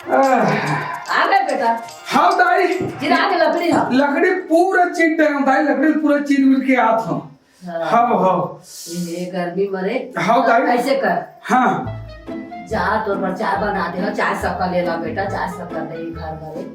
आ गए बेटा। हाँ दाई चिरा के लकड़ी है। लकड़ी पूरा चीर दे रहा दाई, लकड़ी पूरा चीर मिल के आत हूँ। हाँ हाँ ये गर्मी मरे। हाँ दाई ऐसे कर, हाँ जा तोर पर चाय बना दे, चाय शक्कर ले ला बेटा, चाय शक्कर नहीं घर भरे।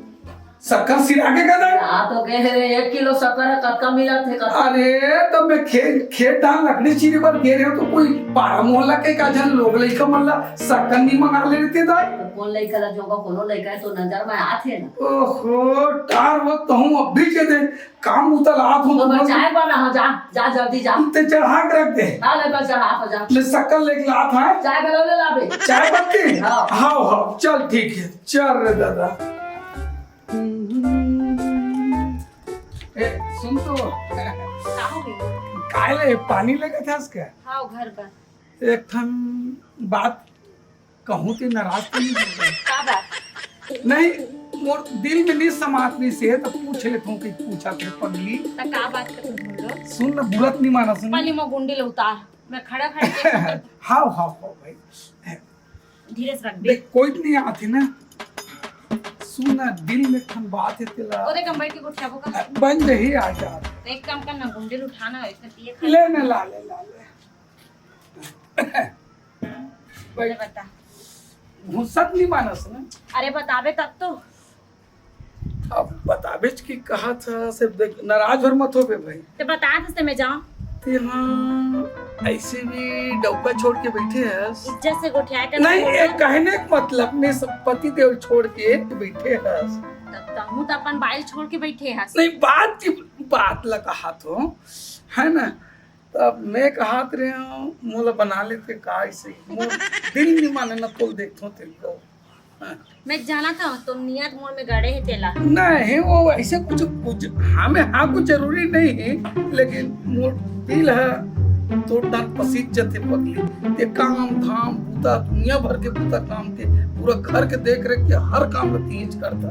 शक्कर सिरा के का दाई? हाँ तो कह रहे 1 किलो शक्कर है, कब का मिला थे कब? अरे तो मैं खेत डाल लकड़ी चीरे पर गे रहे हो तो कोई पारा मोहल्ला के का जन लोग लइका मल्ला शक्कर नहीं मंगा ले लेते दाई। तो कौन लइका ला जोगा कोनो लइका है तो नजर में आते ना। ओहो टार वक्त हूँ अब भी के दे काम उतल आत हूँ तो मैं चाय बना, हाँ जा जा जल्दी जा। ते चढ़ा के रख दे। हाँ ले बस चढ़ा तो जा। ले शक्कर लेके लात है चाय बना ले लाबे। चाय पत्ती। हाँ। हाँ हाँ चल ठीक है, चल रे दादा। ए सुन तो काले पानी लगा था इसका। हाँ घर का एक ठन बात कहूँ कि नाराज तो नहीं हो गई? का बात? नहीं मोर दिल में नहीं समातनी से तो पूछ लेता हूँ कि पूछा तेरे पगली। तो का बात करते बोलो? सुन ना बुलत नहीं माना सुन। पानी में गुंडी ले उतार, मैं खड़ा खड़ा हाँ हाँ हाँ भाई धीरे से रख दे। देख कोई नहीं आती ना। सुन ना दिल में ठन बात है तेरा ओरे कम बैठ के कुछ खाबो का? बन रही आ जा। तो एक काम करना, गुंडी उठाना है इसमें पिए खा। ले ना ला ले बोले बता। घुसत नहीं मानस ना। अरे बताबे तब तो। अब बताबेच की कहा था से देख नाराज और मत हो बे भाई। तो बता दे मैं जाऊं। ते हाँ ऐसे भी डब्बा छोड़ के बैठे हैं। इज्जत से गोठिया कर नहीं एक कहने का मतलब में सब पति देव छोड़ के बैठे हैं। तब कहूं तो अपन बाइल छोड़ के बैठे हैं। नहीं बात लगा हाथ हो है ना। तब मैं कहा रहे हूँ मोला बना लेते का ऐसे मोर दिल नहीं माने ना तो देखो तेरे को। हाँ। मैं जाना था तुम नियत मोड़ में गड़े है तेला। नहीं वो ऐसे कुछ हमें हाँ कुछ जरूरी नहीं है लेकिन मोर दिल है तो डांट पसीज जाते पगली ते काम धाम पूता दुनिया भर के पूता काम के पूरा घर के देख रेख के हर काम ला तीज करता।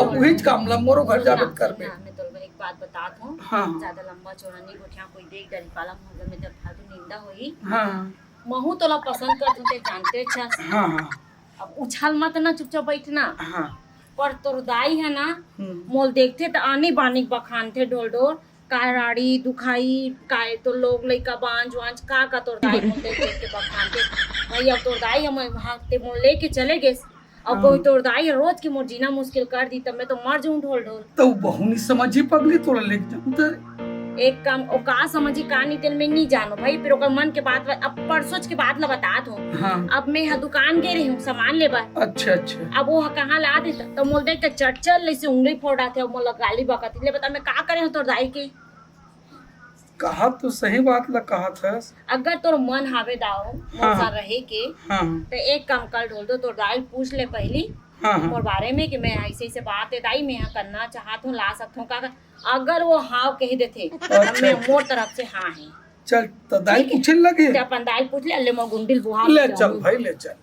अब वही काम ला मोरो घर जाबे करबे। मैं तो एक बात बतात हूं। हाँ। ज्यादा लंबा चौड़ा नहीं गोठिया कोई देख डरी पाला मोहल्ले में जब फालतू निंदा होई। हाँ महू तोला पसंद करत ते जानते छा। हाँ हाँ अब उछाल मत ना, चुपचाप बैठना। हाँ पर तोर दाई है ना, मोल देखते तो आनी बानी बखान थे ढोल ढोल काराड़ी दुखाई काय तो लोग लइका बांझ वांझ का तोर दाई मोल देख देख के बखान थे। भाई अब तोर दाई हम वहां ते मोल लेके चले गए। अब कोई तोर दाई रोज के मोर जीना मुश्किल कर दी तब मैं तो मर जाऊं ढोल ढोल। तो बहु नहीं समझी पगली तोरा लेके जाऊं तो एक काम ओ का समझी कहानी तेल में नहीं जानो भाई। फिर ओकर मन के बात अब परसों के बात ला बतात हूँ। हाँ अब मैं दुकान गए रही हूँ सामान लेबा। अच्छा अच्छा अब वो कहाँ ला देता तो मोल देख के चल ऐसे उंगली फोड़ा थे मोल गाली बकती ले बता मैं का करे हूँ तोर दाई के। कहा तो सही बात ला कहा था। अगर तोर मन हावे दाओ मोसा रहे के हाँ तो एक काम कर ढोल दो तोर दाई पूछ ले पहली हाँ मोर बारे में कि मैं ऐसे ऐसे बात है दाई मैं यहाँ करना चाहत हूँ ला सकता हूँ का। अगर वो हाँ कह देते तब मैं मोर तरफ से हाँ है। चल तो दाई पूछने लगे तो अपन दाई पूछ ले अल्ले मैं गुंडिल बुहा ले चल भाई ले चल।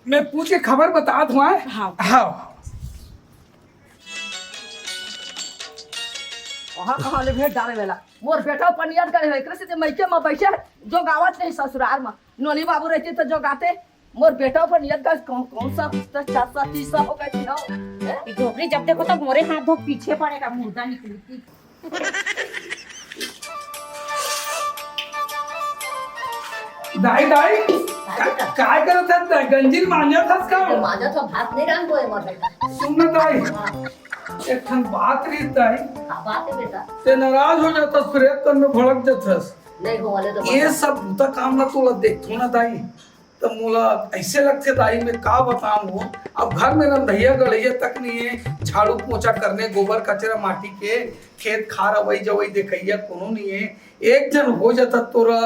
मैं पूछ के खबर बता दूँ। हाँ। हाँ वहाँ कहाँ ले भेंट डाले वाला मोर बेटा पनियाद करे है कृषि मैके में बैठे जो गावत नहीं ससुराल में नोनी बाबू रहते तो जो गाते मोर बेटा पनियाद का कौन सा 430 हो गई थी ना। ढोकरी जब देखो तब मोरे हाथ धो पीछे पड़ेगा मुर्दा निकली। दाई दाई काय करत है गंजीर मांजा था का माजा तो भात नहीं रंग होए मोर बेटा। सुन ना दाई एक ठन बात रही दाई हाँ बात है बेटा। ते नाराज हो जाता फिर एक कर में भड़क जातस। नहीं हो वाले तो ये सब भूता काम ना तोला देखतो ना दाई तो मोला ऐसे लगते दाई में का बताऊं वो। अब घर में रंधैया गड़ैया तक नहीं है झाड़ू पोछा करने गोबर कचरा माटी के खेत खार अवई जवई देखैया कोनो नहीं है। एक जन हो जाता तोरा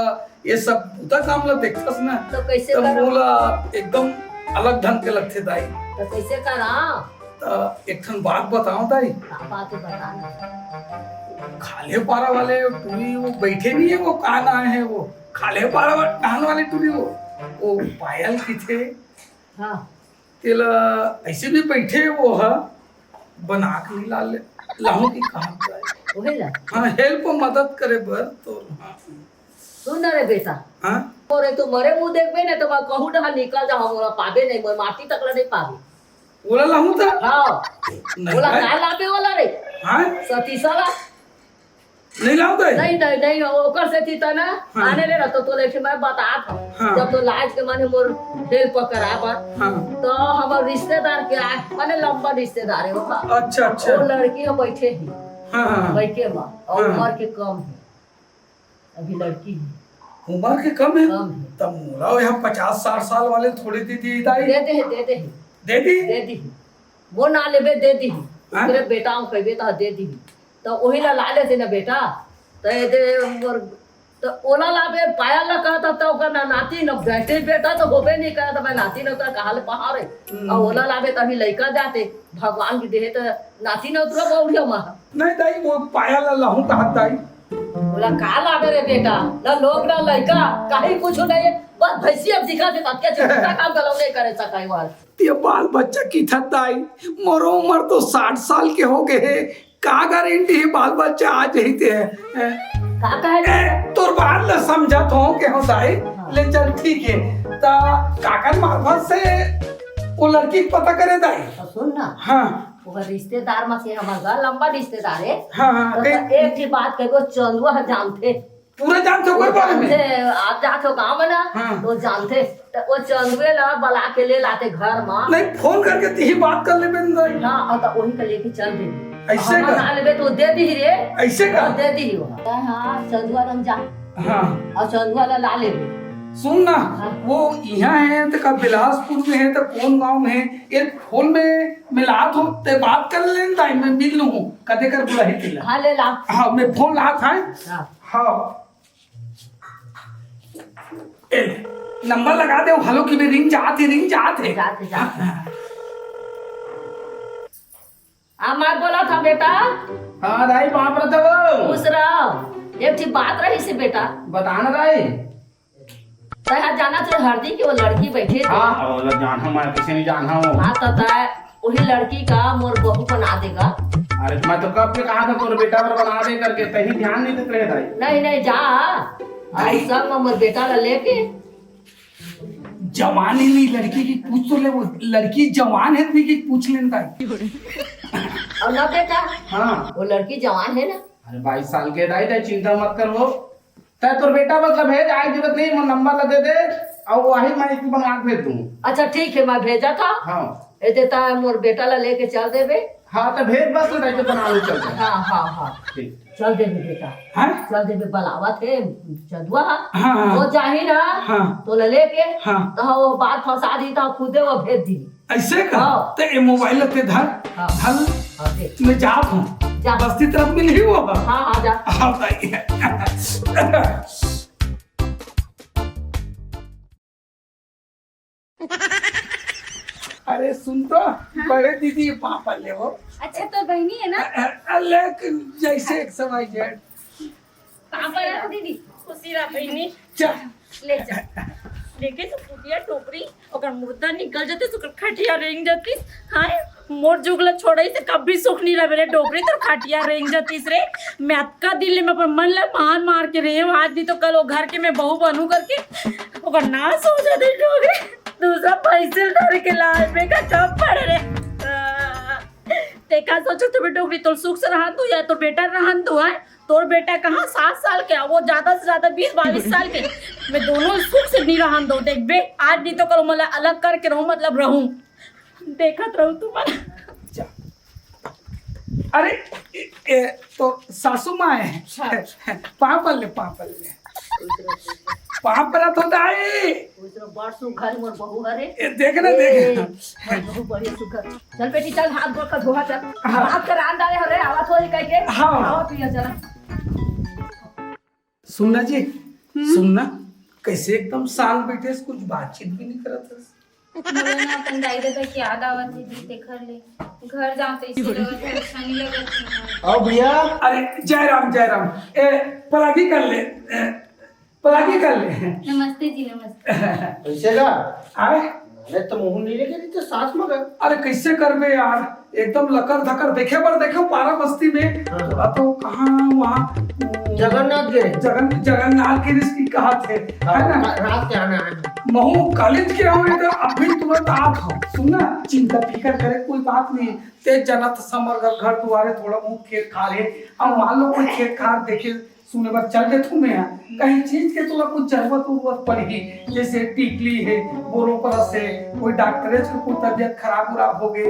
ये सब भूता काम ला देखतस ना तो कैसे तो करो? मोला एकदम अलग ढंग के लगते दाई। तो कैसे करा? तो एक ठन बात बताओ दाई बात बताना। खाले पारा वाले टूरी वो बैठे नहीं है वो कहाँ आए हैं वो खाले पारा कहान वाले टूरी वो पायल की थे। हाँ तेला ऐसे भी बैठे वो है बना के लाहू की कहा वही ला। हाँ हेल्प मदद करे बर तो हाँ सुन रे बेटा हाँ और एक तो मरे मुंह देखबे ना तो मैं कहूँ ना निकल जा हमरा पाबे नहीं मोर माटी तक नहीं पाबे बोला लाहूं था हाँ नहीं बोला भाई। का लाबे वाला रे हाँ सतीसला नहीं लाऊं तो नहीं ओकर से थी तना हाँ। आने ले तो तो लेके मैं बतात हाँ। जब तो लाज के माने मोर दिल पकड़ा बा हाँ तो हमर रिश्तेदार के आ माने लंबा रिश्तेदार है वो अच्छा अच्छा वो लड़की हम बैठे ही हाँ हाँ बैठे बा और हाँ। उम्र के कम है अभी लड़की है उम्र के कम है कम है तब मोला यहाँ 50-60 साल वाले थोड़ी दीदी दाई दे दे दे दी दे दी वो ना लेबे दे दी हाँ? तेरे बेटा हम कहबे तो दे दी तो वही ला लाले थे ना बेटा तो ये दे मोर तो ओला लाबे पाया ला कहता तो ओकर ना नाती न बेटे बेटा तो होबे नहीं करता मैं नाती न तो कहाले पहाड़ है और ओला लाबे तभी लड़का जाते भगवान की देह तो नाती न उतरा बहुड़िया मां नहीं दाई वो पाया ला लाहूं कहा दाई बोला का लागे रे बेटा ना लोग ना लड़का काहे कुछ नहीं है बस भैंसी अब दिखा दे क्या चिंता काम गलो नहीं करे सकाई वाल ये बाल बच्चा की था दाई मोरो उम्र तो 60 साल के हो गए का गारंटी है बाल बच्चा आ जाते हैं का कहे तोर बात ल समझत हो के हो दाई ले चल ठीक है ता काकन मार्फत से वो लड़की पता करे दाई तो सुन ना हाँ ओकर रिश्तेदार में से हमारा लंबा रिश्तेदार है हाँ हाँ तो एक ही बात कहो चंदुआ जानते पूरा जानते हो कोई बारे में जानते आप जाते हो गाँव में ना हाँ। तो जानते तो वो चंदुए ला बुला के ले लाते घर में नहीं फोन करके ती बात कर ले बेन दाई ना और तो वही का लेके चल दे ऐसे हम का? ना लेबे तो दे दी रे ऐसे का दे दी वो हाँ चंदुआ रंग जा हाँ और चंदुआ ला लेबे सुन ना हाँ। वो यहाँ है तो का बिलासपुर में है तो कौन गांव में है एक फोन में मिलात हो ते बात कर लेन दाई मैं मिल लूँ कदे कर बुला ही तिला हाँ ले ला हाँ मैं फोन लात है हाँ हाँ ए नंबर लगा दे हेलो की भी रिंग जाते जाते जाते मैं बोला था बेटा हाँ दाई वहाँ पर तब खुश रहो एक ठीक बात रही से बेटा बताना दाई तय जाना थे हरदी की वो लड़की बैठे थे हाँ और जाना मैं किसी नहीं जाना हूँ हाँ तो तय वही लड़की का मोर बहू बना देगा अरे मैं तो कब से कहा था तोरे बेटा पर बना दे करके कहीं ध्यान नहीं देते रहे दाई नहीं जा और सब में मोर बेटा ला लेके जवान ही नहीं लड़की की पूछ तो ले वो लड़की जवान है भी की पूछ लेन दाई और ना बेटा हाँ वो लड़की जवान है ना अरे 22 साल के दाई दाई चिंता मत कर वो तय तोर बेटा मतलब है आज जरूरत नहीं मैं नंबर ला दे दे और वही मैं इसको बनवा के भेज दूँ अच्छा ठीक है मैं भेजा था हाँ ए देता है मोर बेटा ला लेके चल देबे हाँ तो भेज बस दाई तो बना लो चल हाँ ठीक चल देबे बेटा हाँ चल देबे बलावा थे चंदुआ हाँ। वो जाही ना हाँ। तो ले लेके हाँ। तो वो बात फंसा दी था खुदे वो भेज दी ऐसे का हाँ। तो ये मोबाइल पे धर हाँ। हल हाँ देख मैं जात हूँ जा। बस्ती तरफ मिल ही वो हाँ जा हाँ दाई अरे सुन तो बड़े दीदी पापा ले वो अच्छा तो बहनी है ना लेकिन जैसे एक समय जेड पापा रखो दीदी खुशी रहा बहनी चल ले जा लेके तो फुटिया टोकरी ओकर मुर्दा निकल जाते तो खटिया रेंग जाती हाय मोर जुगला छोड़ई से कभी सुख नहीं रहे डोकरी तो खटिया रेंग जातीस रे मैं अतका दिल में पर मन ले मार के रे आज नहीं तो कल वो घर के मैं बहू बनू करके ओकर नाश हो जाते डोकरी दूसरा पैसे डर के लाल में का कब पड़ रे तेका सोचो तो डोकरी तो सुख से रहा तू या तो बेटा रहन तू है तोर बेटा कहाँ 7 साल के वो ज्यादा से ज्यादा 20-22 साल के मैं दोनों सुख से नहीं रहन दो देख बे आज नहीं तो कल मला अलग करके रहूं मतलब रहूं देखत रहूं तुम्हारा अरे तो सासू माँ है पापा ले पापा तो दाई बड़ सुखर मोर बहू हरे देखना मोर बहू बड़ी सुखर चल बेटी चल हाथ गोड़ का धोहा चल हाथ कर आन डाले हरे आवा थोड़ी कह के हाँ। आवा पिया चला सुनना जी सुनना कैसे एकदम साल बैठे कुछ बातचीत भी नहीं करत मुझे ना अपन दाई दादा की याद आवत थी दी देखर ले घर जाऊं तो इसी लगत है अच्छा नहीं लगत थी आओ भैया अरे जयराम परागी कर ले नमस्ते जी नमस्ते कैसे का आए अरे तो मुंह नहीं लेके तो सास मगर अरे कैसे करबे यार, एकदम लकर धकर देखे पर देखो पारा बस्ती में हाँ। थोड़ा तो कहाँ वहाँ जगन्नाथ गिरे जगन्नाथ की रिश्ती कहा थे है ना। रात के आना है महू कॉलेज के हो इधर अभी तुरंत आप हो सुनना, चिंता फिकर करे कोई बात नहीं। तेज जनत समर घर दुआरे थोड़ा मुंह खेत खा रहे, अब मान लो कोई खेत खार देखे सुने बार चल दे तुम्हें यहाँ कहीं चीज के तुला कुछ जरूरत उर्वत पड़ी, जैसे टिकली है, बोरोपरस है, कोई डॉक्टरेज की कोई तबियत खराब उराब हो गई,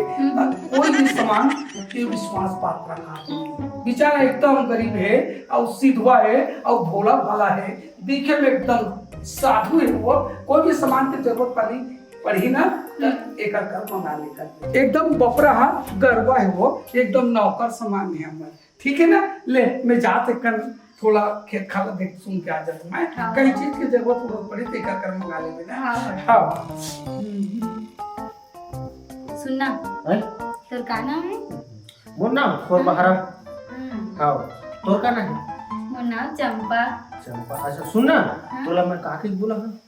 कोई भी सामान के विश्वास पात्र का बेचारा एकदम गरीब है और सीधुआ है और भोला भाला है, दिखे में एकदम साधु है वो, कोई भी सामान की जरूरत पड़ी ना एक कर मंगा लेकर, एकदम बपरा गरबा है वो, एकदम नौकर समान है हमारे, ठीक है ना। ले मैं जाते कर थोड़ा खेत खाला देख सुन के आ जाता मैं, कहीं चीज की जरूरत पड़ी तो एक कर मंगा ले ना। हाँ सुनना हैं तोर का नाम है? मोर नाम खोर बहारा। हाँ तोर का नाम है? मोर नाम चंपा। चंपा। अच्छा सुनना तोला मैं काकी बोला हूँ,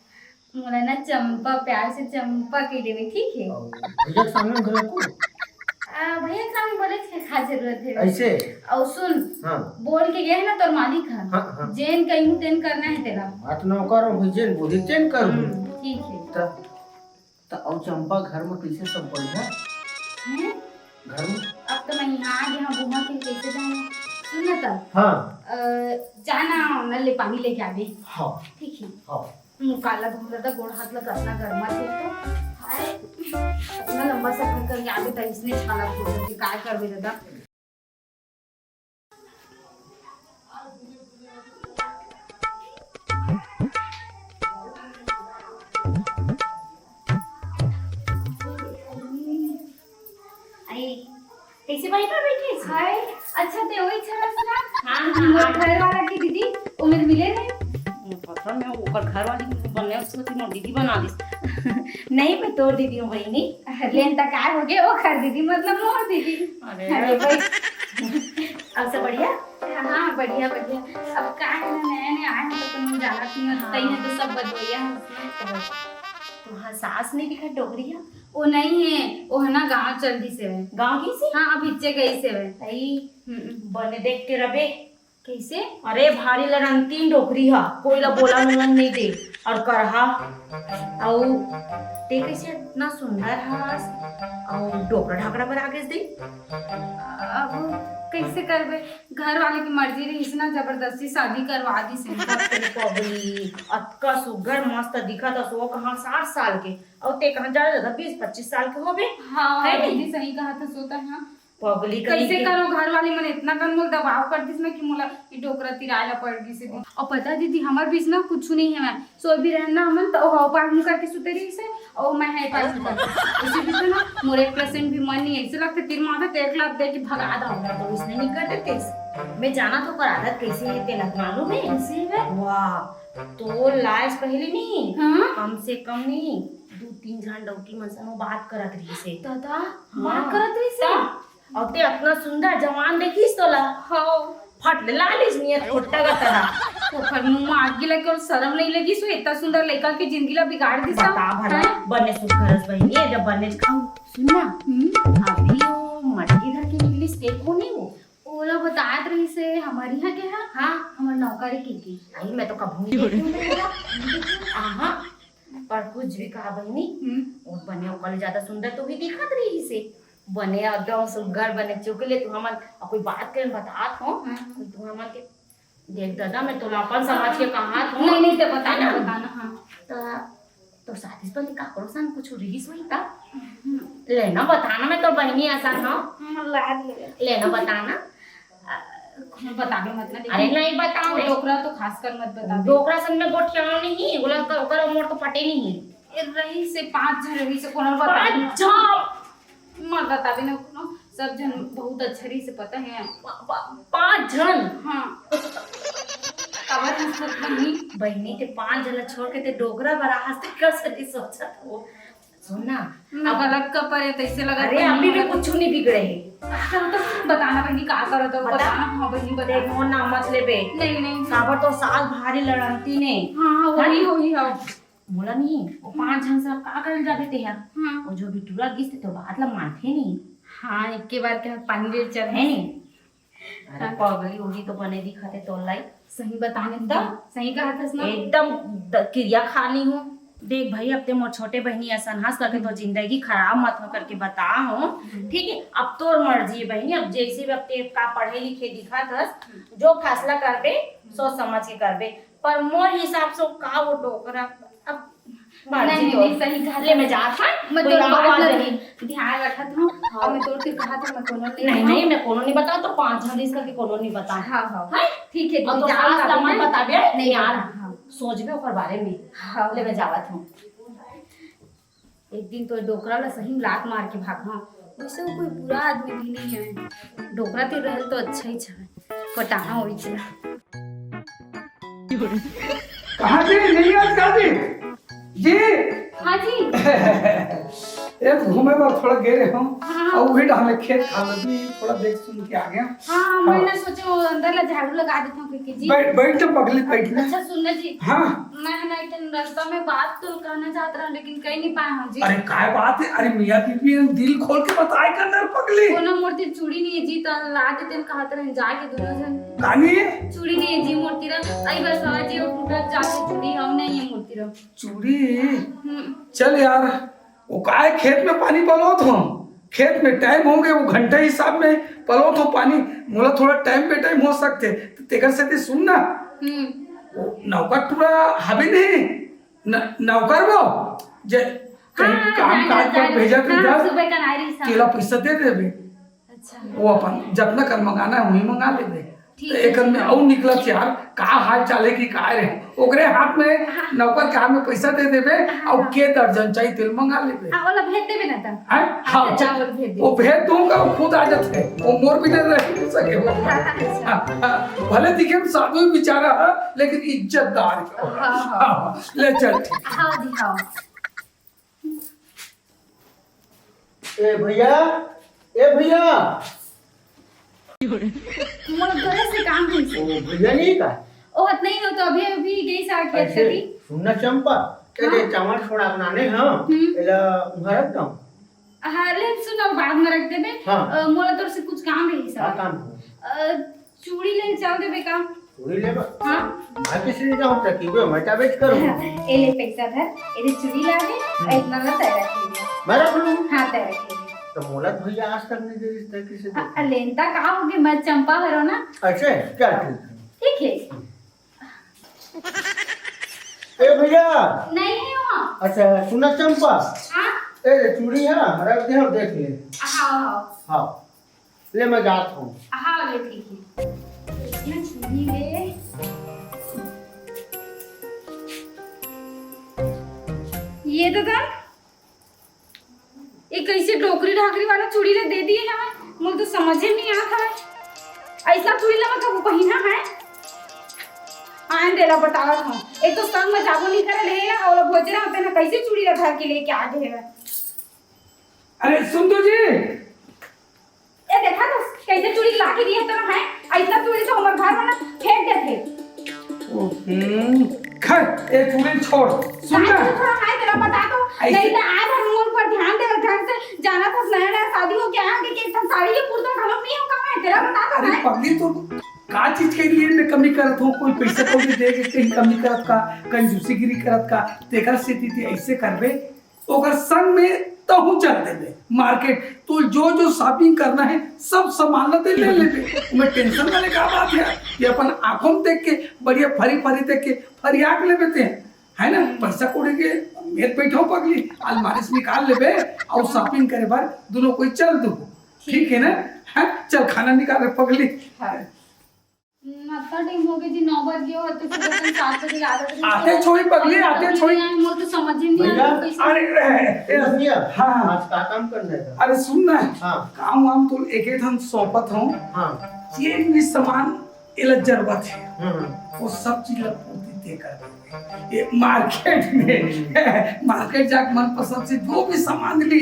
मोला ना चंपा प्यार से चंपा के देवे, ठीक है? भैया के सामने बोला को भैया के सामने बोले के का जरूरत है ऐसे। और सुन, हाँ बोल के गए है ना तोर मालिक है, हाँ जेन कहूँ तेन करना है तेरा। बात न करो भैया बोली चेंज कर ठीक है। तो और चंपा घर में कैसे सब बढ़िया हैं? घर में। अब तो मैं यहाँ घूमा के कैसे जाऊँ? सुन ना तब हाँ जाना नल ले पानी लेके आवे, हाँ ठीक है? हाँ मुँह काला धुला था, गोड़ हाथ लगा अपना गर्मा थे तो हाय इतना लंबा सफर करके आगे था, इसने छाला खोल के काय कर भी दादा। कैसे भाई पर बैठे हाय? अच्छा ते वही छड़ा ना। हां हां घर वाला की दीदी उम्र मिले रहे पता मैं ओकर घर वाली बनने उसको तीनों दीदी बना दी नहीं मैं तोर दीदी हूँ बहनी। लेन तक आए हो गए वो खर दीदी मतलब मोर दीदी। अरे भाई अब सब बढ़िया। हाँ बढ़िया बढ़िया। अब का है ना नया नया आए हैं तो तुम जाना थी ना तई है तो सब बदलिया। तुम्हारा सास नहीं दिखा डोगरिया? वो नहीं है, वो है ना गांव चलदी से है। गांव की सी? हाँ अब इच्चे गई से है। बने देख के रबे कैसे? अरे भारी लड़ंती डोगरी हा, कोई ला बोला नलन नहीं दे और करहा और ते कैसे ना सुंदर हास और डोकरा ढाकरा पर आगे दे। अब कैसे करबे? घर वाले की मर्जी रही इतना जबरदस्ती शादी करवा दी से। पगली अतका सुगर मस्त दिखा था सो कहाँ 60 साल के और ते कहाँ ज्यादा 20-25 साल के होबे। हाँ है दीदी सही कहा था सोता है। पगली कैसे करो घर वाले मन इतना कर मोल दबाव कर दिस ना कि मोला ये डोकरा तिराला पड़ गई से। और पता दीदी हमार बीच ना कुछ नहीं है, मैं सो भी रहना हमन तो हो पार मुंह करके सुते रही से और मैं है पास इसी बीच ना मोर 1% भी मन नहीं ऐसे लगता तीर माथा ते 1 लाख दे के भगा दो तो इसने नहीं कर देते। मैं जाना तो कर आदत कैसे है तेला मालूम है? कैसे है? वाह तो लाज पहले नहीं हाँ कम से कम नहीं 2-3 घंटा डौकी मनसन बात करत रही से दादा बात करत रही से और ते इतना सुंदर जवान देखिस तोला हाँ फट लालिस नियत छोटा का तरह तो फिर मुंह में आग गिला के और शर्म नहीं लगी सो इतना सुंदर लड़का की जिंदगी ला बिगाड़ दी सा। बता भला बने सुखरस बहनी है जब बने खाऊं सुनना अभी वो मटकी घर की निकली स्टेप हो नहीं वो ओला बतात रही से हमारी यहाँ के है। हाँ हमार नौकरी की आई मैं तो कभी नहीं देखी आहा पर कुछ भी कहा बहनी और बने ओकले ज्यादा सुंदर तो भी दिखत रही से बने एकदम सुघर बने चुकले तू हमन कोई बात के बतात हो तू हमन के देख दादा मैं तो अपन समझ के कहा था नहीं नहीं तो बताना बताना। हाँ तो शादी पर काकरो सन कुछ रहीस होई ता लेना बताना मैं तो बहनी आसान हो लेना बताना बता दो मतलब। अरे नहीं बताओ डोकरा तो खास कर मत बता दो। डोकरा सन में गोटिया नहीं बोला ओकर मोर तो पटे नहीं रही से 5 जन रही से कोनो बता अच्छा मत बता देना कोनो सब जन बहुत अच्छा रही से पता है 5 जन। हाँ कवर हंसत नहीं बहनी ते 5 जन छोड़ के ते डोकरा बड़ा हंसते कर सती सोचत हो सुनना ना गलत का पर तैसे लगा। अरे अभी भी कुछ नहीं बिगड़े है तो बताना बहनी का करो तो बताना। हाँ बहनी बता देख मोर नाम मत लेबे नहीं नहीं काबर तो साल भारी लड़ंती ने हाँ वही वही हाँ मोला नहीं वो 5 जन से का करल जाबे ते यार हाँ और जो बिटूरा गिस तो बात ला मानथे नहीं हाँ एक के बार क्या पानी रेट चल है नहीं अरे पगली होगी तो बने दिखाते तो लाई सही बताने दा? सही कहा था ना एकदम क्रिया खाली हूँ देख भाई अब ते मोर छोटे बहनी ऐसा हंस करके तो जिंदगी खराब मत हो करके बता हूँ ठीक है अब तोर मर्जी है बहनी अब जैसे भी अब ते का पढ़े लिखे दिखा थस जो फैसला करबे सोच समझ के करबे पर मोर हिसाब से का वो डोकरा अब मर्जी तो सही कहा ले मैं जात हूँ मैं कोई तो गाँव बात आ ला जाही। ध्यान रखा था और मैं तो कहा था मैं कोनो नहीं नहीं मैं कोनो नहीं बताऊँ तो 5 जन इसका के कोनो नहीं बताऊँ हाँ हाँ है ठीक है और तो जाओ सास आप लमन ना। बताबे नहीं यार हाँ सोचबे ओकर बारे में हाँ ले मैं जावत हूँ एक दिन तो डोकरा ला सही लात मार के भागा वैसे वो कोई बुरा आदमी भी नहीं है डोकरा तो रहल तो अच्छा ही छा पटाना होई छला कहाँ जी नहीं आज का जी हाँ जी एक घूमे पर थोड़ा गए रहे हम हाँ। और वही डाले खेत खाल भी थोड़ा देख सुन के आ गया हाँ मैं ना सोचे वो अंदर ला झाड़ू लगा देता हूँ क्योंकि जी बैठ बैठ तो पगली बैठ ना अच्छा सुनना जी हाँ मैं ना एक दिन रास्ता में बात तो कहना चाहता रहा लेकिन कह नहीं पाया हूँ जी अरे काय बात है अरे मियाँ बीबी ने दिल खोल के बताए करना पगली कोनो मूर्ति चूड़ी नहीं है जी तो ला देते कहा तरह जाके दोनों जन कानी चूड़ी नहीं है जी मूर्ति रहा आई बस आज ये टूटा जाके चूड़ी हम नहीं है मूर्ति रहा चूड़ी चल यार वो काय खेत में पानी पलो तो खेत में टाइम होंगे वो घंटे हिसाब में पलो तो पानी मोला थोड़ा टाइम पे टाइम हो सकते तो तेकर से ते सुन ना वो नौकर पूरा हबे नहीं नौकर वो जे कहीं काम काज पर भेजा तो इधर सुबह का नारी सा केला पैसा दे देबे अच्छा वो अपन जितना कर मंगाना है वही मंगा लेबे ठीक तो है, एक में और निकलत यार का हाल चाले की का रहे ओकरे हाथ में नौकर के हाथ में पैसा दे देबे और के दर्जन चाहिए तेल मंगा लेबे हाँ वाला भेज देबे ना तब हैं हाँ अच्छा, चावल भेज दे। वो भेज दूंगा वो खुद आ जाते हैं वो मोर भी नहीं रह सके वो हाँ, हाँ, भले दिखे में साधु बेचारा है लेकिन इज्जतदार है। हाँ, हाँ। हाँ, ले चल ठीक। हाँ जी हाँ ए भैया ए भैया मोर घर से काम है ओ भैया नहीं का ओहत नहीं हो तो अभी अभी गई सा किया ऐसे थी सुनना चंपा तेरे चावल छोड़ा बनाने हाँ एला उहरत ना हाँ ले सुनो बाद में रख देबे हाँ। मोला तोर से कुछ काम रही का सा काम हो चूड़ी ले चल देबे काम चूड़ी ले बा हाँ मैं किसी ने जाऊं तक वे मटा बेच करो ए ले पैसा धर ए चूड़ी ला दे और इतना ला तय रख ले मैं रख लूं हाँ तय रख ले तो मोला भैया आज तक नहीं दे रिश्ता किसी से लेनता का होगे मैं चंपा हरो ना अच्छा चल ठीक ठीक है ए भैया नहीं है वहाँ अच्छा सुना चंपा हाँ ए चूड़ी है रख दे और देख ले हाँ हाँ हाँ ले मैं जाता हूँ हाँ ले ठीक है ये चूड़ी ले ये तो था ये कैसे टोकरी ढाकरी वाला चूड़ी ले दे दिए हमें मुझे तो समझ ही नहीं आता है ऐसा चूड़ी लगा कब पहिना है आन देला बतावा था एक तो संग में जागो नहीं करे ले और भोजरा होते ना कैसे चूड़ी रखा के लेके आ गए हैं अरे सुन तो जी ए देखा तो कैसे चूड़ी ला के दिए तो है ऐसा चूड़ी तो हमारे घर में ना फेंक देते खैर ये चूड़ी छोड़ सुन ना थोड़ा है तेरा बता दो ऐसे- नहीं तो आज हम मूड पर ध्यान दे ढंग से जाना था नया नया शादी हो गया कि एक साड़ी के कुर्ता ढलक नहीं होगा मैं तेरा बता दो अरे है पगली तो का चीज के लिए मैं कमी करत हूँ कोई पैसा कौड़ी दे के कहीं कमी करत का कंजूसीगिरी करत का तेकर स्थिति थी ऐसे करबे ओकर संग में तहु चल देबे मार्केट तो जो शॉपिंग करना है सब सामान दे ले लेबे मैं टेंशन वाले का बात है ये अपन आंखों में देख के बढ़िया फरी फरी देख के फरियाक लेबे ते है ना पैसा कौड़ी के मेरे बैठो पगली अलमारी से निकाल लेबे और शॉपिंग करे बार दोनों कोई चल दो ठीक है ना हाँ चल खाना निकाल पगली इतना टाइम हो गया जी 9 बज गए और तो सुबह 7 बजे आते छोड़ी पगली आते छोड़ी मुझे तो समझ ही नहीं भैया, आ रहा अरे ए भैया हाँ। आज का काम करना था अरे सुन ना हाँ। काम वाम तो एक एक हम सौंपत हूँ हाँ ये भी सामान इला जरूरत है हम्म वो सब चीज ला पूर्ति दे कर देंगे। ये मार्केट में मार्केट जाके मन पसंद से जो भी सामान ली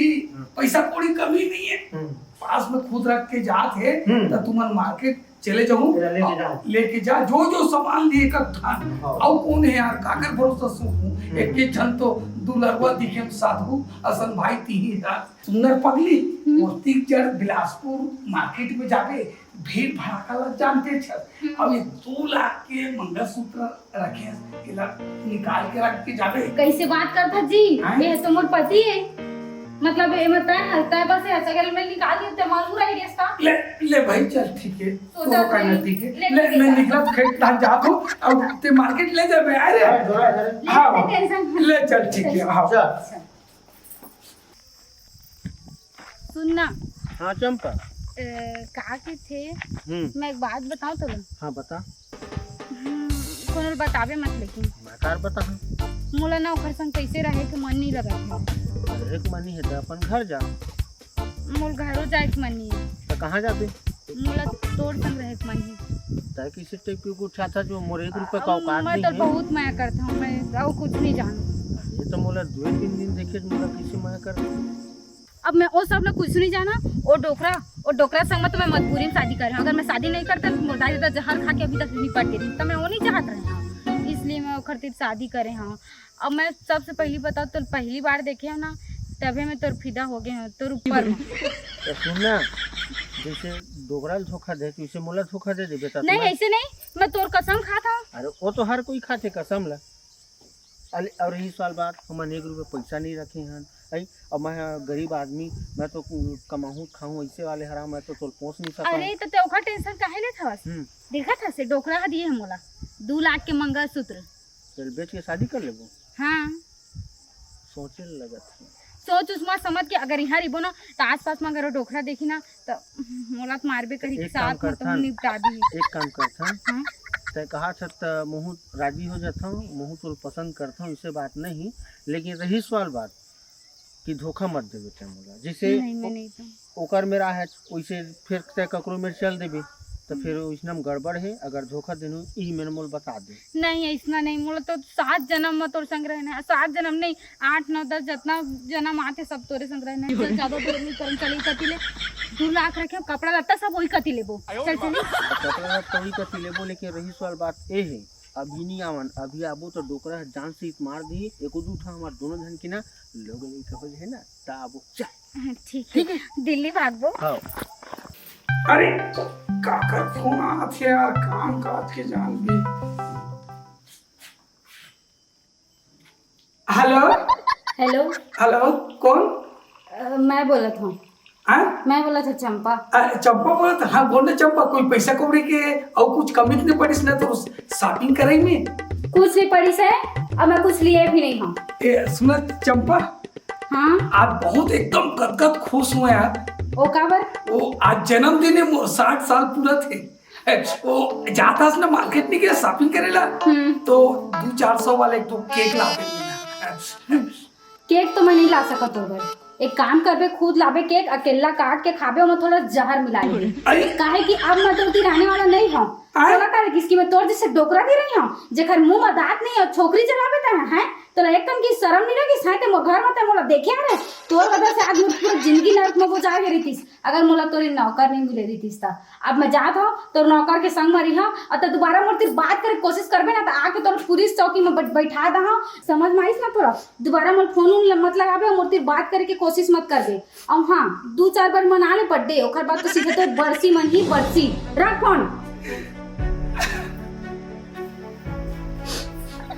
पैसा कोई कमी नहीं है पास में खुद रख के जात है तो तुमन मार्केट चले जाऊं लेके जाओ। लेके जा जो जो सामान लिए का था हाँ। और कौन है यार काकर भरोसा सूखूं एक के छन तो दुलरवा दिखे साधु असन भाई तीही रात सुंदर पगली मूर्ति जड़ बिलासपुर मार्केट में जाके भीड़ भड़ाका लग जानते छे अब ये 2 लाख के मंगलसूत्र रखे इला निकाल के रख के जावे कैसे बात करता जी हाँ? ये तो मोर पति है मतलब ये मत हलता है बस ऐसा गल में निकाल दिया मालूम रही रिश्ता ले भाई चल ठीक है तो तो जा कहना भाई, ठीक है ले ले लेके मैं जा। निकला खेत तक जा तो अब ते मार्केट ले जाबे अरे हाँ टेंशन ले चल ठीक है हाँ चल। सुनना हाँ चंपा। कहा के थे मैं एक बात बताऊं तो हाँ बता। कोनो बतावे मत लेकिन मैं कार बता। मोला ना ओकर संग कैसे रहे के मन नहीं लगा है एक मनी है तो अपन घर जा। मोल घरों जाए के मन नहीं है तो कहाँ जाबे? मोला तोड़ संग रहे के मन है तय किसी टाइप की कुछ था जो मोर 1 रुपए का औकात मैं नहीं तो है। बहुत माया करता हूँ मैं और कुछ नहीं जानू ये तो मोला 2-3 दिन देखे मोला किसी मैं कर। अब मैं वो सब ना कुछ नहीं जाना वो डोकरा संग तो मैं मजबूरी में शादी कर रहा हूँ अगर मैं शादी नहीं करता तो मुर्दा देता जहर खा के अभी तक निपट गई तो मैं वो नहीं चाहत रहा हूँ इसलिए मैं ओकर खातिर शादी करे हूँ अब मैं सबसे पहली बताऊँ तो पहली बार देखे हो ना तभी मैं तोर फिदा हो गए हूँ तोर ऊपर में। तो सुनना जैसे डोगरा धोखा दे तो इसे मोला धोखा दे बेटा। नहीं ऐसे नहीं मैं तोर कसम खाता हूँ अरे वो तो हर कोई खाते कसम ला। अरे और यही सवाल बात हम 1 रुपये पैसा नहीं रखे हैं आई और मैं गरीब आदमी मैं तो कमाऊँ खाऊँ ऐसे वाले हराम मैं तो तोल पहुँच नहीं सकता। अरे तो तेरा टेंशन काहे ले था देखा था से डोकरा दिए है मोला 2 लाख के मंगलसूत्र चल बेच के शादी कर लेबो। हाँ सोचे लगत सोच उसमा समझ के अगर यहाँ रिबो ना तो आस पास में अगर डोकरा देखी ना तो मोला तो मारबे करी एक काम साथ में तो करथन। निपटा दी एक काम करता हाँ? तय कहा छत मुँह राजी हो जाता हूँ मुँह तो पसंद करता हूँ इससे बात नहीं लेकिन रही सवाल बात कि धोखा मत देवे तय मोला जैसे नहीं मैं नहीं तो ओकर मेरा है वैसे फिर तय ककरो में चल देबे तो फिर इसमें गड़बड़ है अगर धोखा देनु ई मेरे मोल बता दे। नहीं ऐसा नहीं मोला तो 7 जन्म में तोर संग रहना है 7 जन्म नहीं 8 9 10 जितना जन्म आते सब तोरे संग रहना है चल ज्यादा देर नहीं करम चली कति ले 2 लाख रखे कपड़ा लत्ता सब वही कति लेबो चल चली कपड़ा कभी कति लेबो लेकिन रही सवाल बात ए है अभी नहीं आवन अभी आबो तो डोकरा जान से मार दी 1-2 ठा हमार दोनों जन की ना लोग नहीं कहल है ना ताबो चल ठीक है दिल्ली भागबो। हाँ अरे काकर फोन आत है यार काम काज के जान भी हेलो हेलो हेलो कौन मैं बोलत हूँ हाँ मैं बोला था चंपा चंपा बोला था हाँ बोल चंपा कोई पैसा कौड़ी के और कुछ कमी नहीं पड़ी ना तो शॉपिंग करे में कुछ नहीं पड़ी से अब मैं कुछ लिए भी नहीं हूँ सुना चंपा हाँ आज बहुत एकदम गदगद खुश हुए यार ओ काबर वो आज जन्मदिन है 60 साल पूरा थे वो जाता ना मार्केट नहीं गया शॉपिंग करेला तो 200-400 वाले तो केक ला दे केक तो मैं नहीं ला सकत होगा एक काम करबे खुद लाबे केक अकेला काट के खाबे और थोड़ा जहर मिलाए काहे कि अब मैं तो उती रहने वाला नहीं हूँ चला करे किसकी मैं तोर जैसे डोकरा दे रही हूँ जेकर मुंह में दांत नहीं और छोकरी चलाबे ता है तो एक कम की शर्म नहीं लगी साथे मो घर में ते मोला देखे रे तोर वजह से आज मोर पूरा जिंदगी नरक में गुजार गई रहीस अगर मोला तोरी नौकर नहीं मिले रहीस ता अब मैं जात हूँ तो नौकर के संग मरी हूँ और तो दोबारा मोर बात करे कोशिश करबे ना तो आके तोर पुलिस चौकी में बैठा दहा समझ में आइस ना तोरा दोबारा मोर फोन मत लगाबे मोर बात करे के कोशिश मत करबे और हाँ 2-4 बार मना ले बर्थडे ओकर बाद तो सीधे तो बरसी मन ही बरसी रख फोन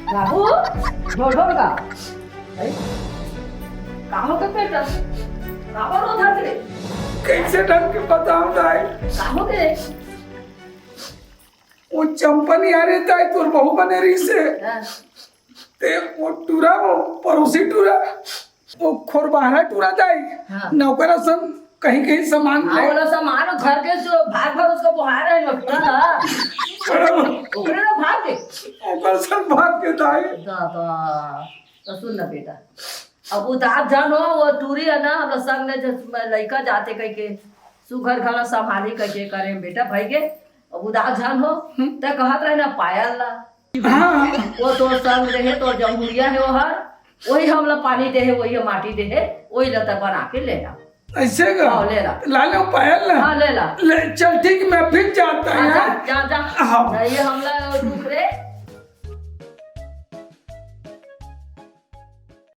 बाबू ढोल का काहो के बेटा काहो रो था रे कैसे ढंग के बताऊं दाई काहो के वो चंपन यारे दाई तोर बहु बने रही से ते वो टूरा वो पड़ोसी टूरा वो खोरबारा टूरा दाई हाँ। नौकरा सन कहीं कहीं सामान ले वाला सामान घर के जो भाग भाग उसको बुहार है ना ओकरे ना भाग के ओकर सन भाग के दाई दादा तो सुन ना बेटा अब उतार जान हो वो टूरी है ना हम संग ने जब लड़का जाते कह के सुघर घला संभाली कह के करे बेटा भाई के अब उदार जान हो तो कहत रहे ना पायल ला हाँ वो तो संग रहे तो जमहूरिया है वो हर वही हमला पानी दे है वही माटी दे है वही लता बना के ले आओ ऐसे का हाँ, ले ला। ला लो पायल ना हाँ ले ला ले चल ठीक मैं फिर जाता हाँ, है जा जा जा हाँ। ये हमला दूसरे